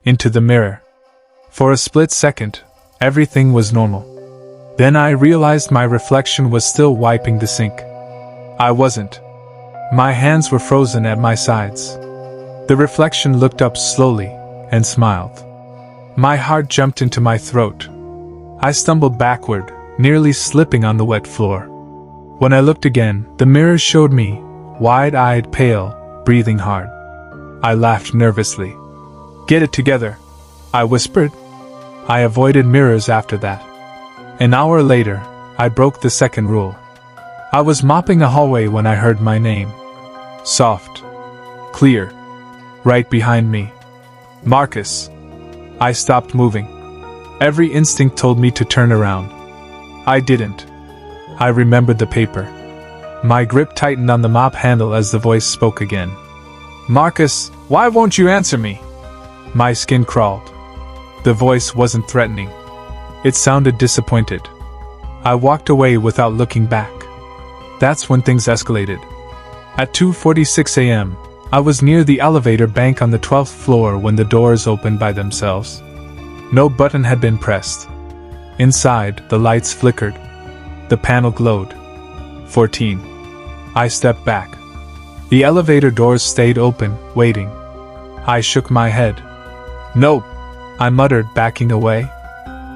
into the mirror. For a split second, everything was normal. Then I realized my reflection was still wiping the sink. I wasn't. My hands were frozen at my sides. The reflection looked up slowly and smiled. My heart jumped into my throat. I stumbled backward, nearly slipping on the wet floor. When I looked again, the mirror showed me, wide-eyed, pale, breathing hard. I laughed nervously. "Get it together," I whispered. I avoided mirrors after that. An hour later, I broke the second rule. I was mopping a hallway when I heard my name. Soft. Clear. Right behind me. Marcus. I stopped moving. Every instinct told me to turn around. I didn't. I remembered the paper. My grip tightened on the mop handle as the voice spoke again. "Marcus, why won't you answer me?" My skin crawled. The voice wasn't threatening. It sounded disappointed. I walked away without looking back. That's when things escalated. At 2:46 a.m., I was near the elevator bank on the 12th floor when the doors opened by themselves. No button had been pressed. Inside, the lights flickered. The panel glowed. 14. I stepped back. The elevator doors stayed open, waiting. I shook my head. "Nope," I muttered, backing away.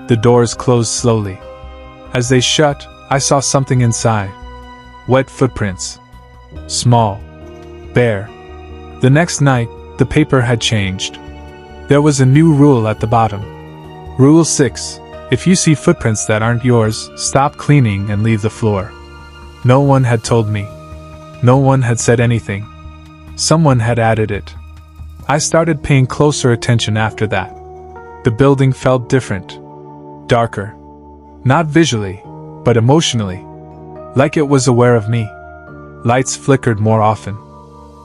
The doors closed slowly. As they shut, I saw something inside. Wet footprints. Small. Bare. The next night, the paper had changed. There was a new rule at the bottom. Rule 6. If you see footprints that aren't yours, stop cleaning and leave the floor. No one had told me. No one had said anything. Someone had added it. I started paying closer attention after that. The building felt different. Darker. Not visually, but emotionally. Like it was aware of me. Lights flickered more often.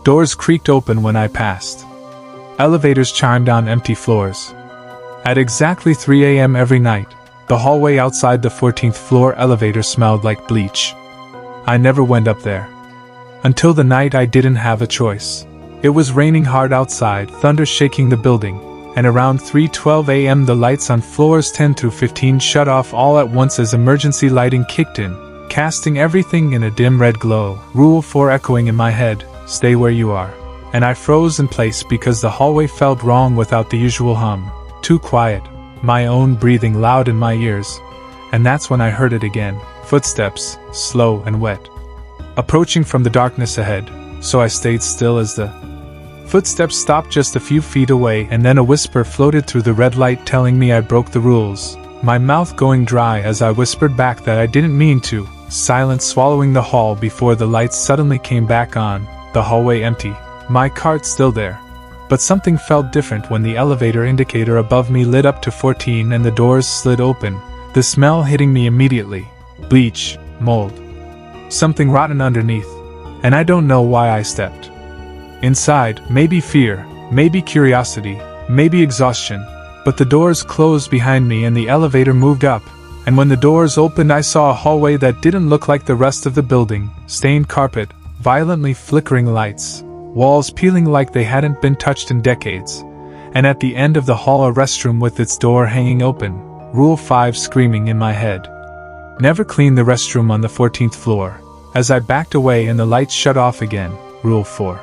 Doors creaked open when I passed. Elevators chimed on empty floors. At exactly 3 a.m. every night, the hallway outside the 14th floor elevator smelled like bleach. I never went up there. Until the night I didn't have a choice. It was raining hard outside, thunder shaking the building, and around 3:12 a.m. the lights on floors 10 through 15 shut off all at once as emergency lighting kicked in, casting everything in a dim red glow. Rule 4 echoing in my head, "Stay where you are." And I froze in place because the hallway felt wrong without the usual hum. Too quiet, my own breathing loud in my ears. And that's when I heard it again, footsteps, slow and wet. Approaching from the darkness ahead, so I stayed still as the footsteps stopped just a few feet away, and then a whisper floated through the red light telling me I broke the rules, my mouth going dry as I whispered back that I didn't mean to, silence swallowing the hall before the lights suddenly came back on, the hallway empty, my cart still there. But something felt different when the elevator indicator above me lit up to 14 and the doors slid open, the smell hitting me immediately. Bleach, mold. Something rotten underneath. And I don't know why I stepped. Inside, maybe fear, maybe curiosity, maybe exhaustion, but the doors closed behind me and the elevator moved up, and when the doors opened I saw a hallway that didn't look like the rest of the building, stained carpet, violently flickering lights, walls peeling like they hadn't been touched in decades, and at the end of the hall a restroom with its door hanging open, Rule 5 screaming in my head. Never clean the restroom on the 14th floor. As I backed away and the lights shut off again, Rule 4.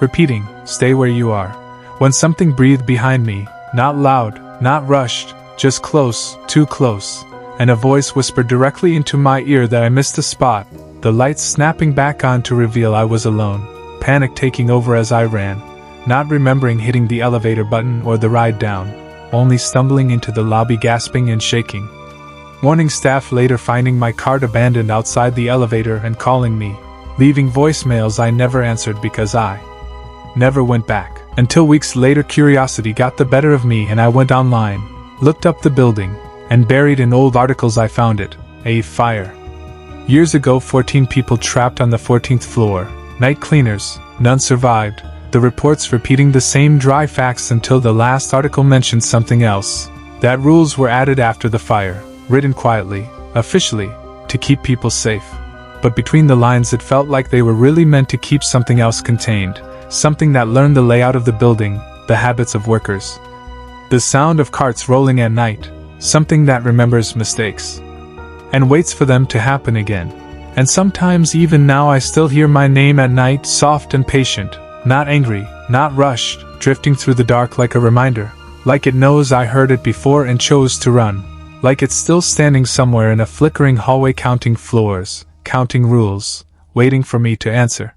Repeating, "Stay where you are." When something breathed behind me, not loud, not rushed, just close, too close, and a voice whispered directly into my ear that I missed a spot, the lights snapping back on to reveal I was alone, panic taking over as I ran, not remembering hitting the elevator button or the ride down, only stumbling into the lobby gasping and shaking. Morning staff later finding my cart abandoned outside the elevator and calling me, leaving voicemails I never answered because I never went back. Until weeks later curiosity got the better of me and I went online, looked up the building, and buried in old articles I found it, a fire. Years ago 14 people trapped on the 14th floor, night cleaners, none survived, the reports repeating the same dry facts until the last article mentioned something else, that rules were added after the fire, written quietly, officially, to keep people safe. But between the lines it felt like they were really meant to keep something else contained, something that learned the layout of the building, the habits of workers. The sound of carts rolling at night, something that remembers mistakes and waits for them to happen again. And sometimes even now I still hear my name at night, soft and patient, not angry, not rushed, drifting through the dark like a reminder, like it knows I heard it before and chose to run, like it's still standing somewhere in a flickering hallway, counting floors, counting rules, waiting for me to answer.